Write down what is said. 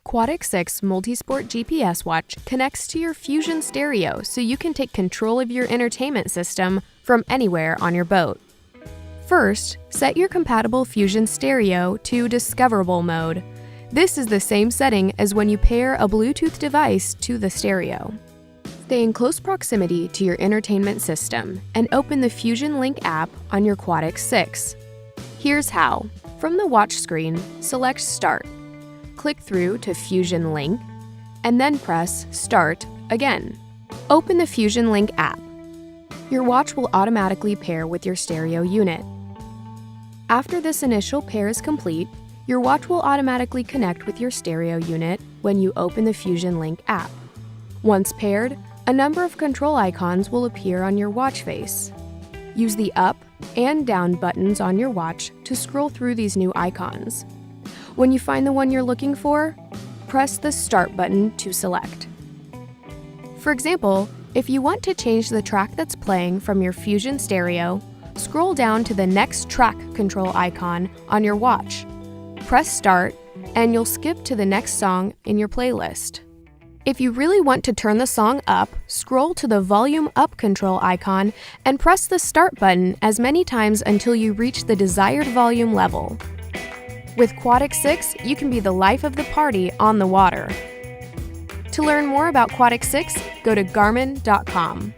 Quatix 6 multisport GPS watch connects to your Fusion stereo so you can take control of your entertainment system from anywhere on your boat. First, set your compatible Fusion stereo to Discoverable mode. This is the same setting as when you pair a Bluetooth device to the stereo. Stay in close proximity to your entertainment system and open the Fusion Link app on your Quatix 6. Here's how. From the watch screen, select Start. Click through to Fusion Link, and then press Start again. Open the Fusion Link app. Your watch will automatically pair with your stereo unit. After this initial pair is complete, your watch will automatically connect with your stereo unit when you open the Fusion Link app. Once paired, a number of control icons will appear on your watch face. Use the up and down buttons on your watch to scroll through these new icons. When you find the one you're looking for, press the Start button to select. For example, if you want to change the track that's playing from your Fusion stereo, scroll down to the next track control icon on your watch. Press Start, and you'll skip to the next song in your playlist. If you really want to turn the song up, scroll to the Volume Up control icon and press the Start button as many times until you reach the desired volume level. With Quatix 6, you can be the life of the party on the water. To learn more about Quatix 6, go to Garmin.com.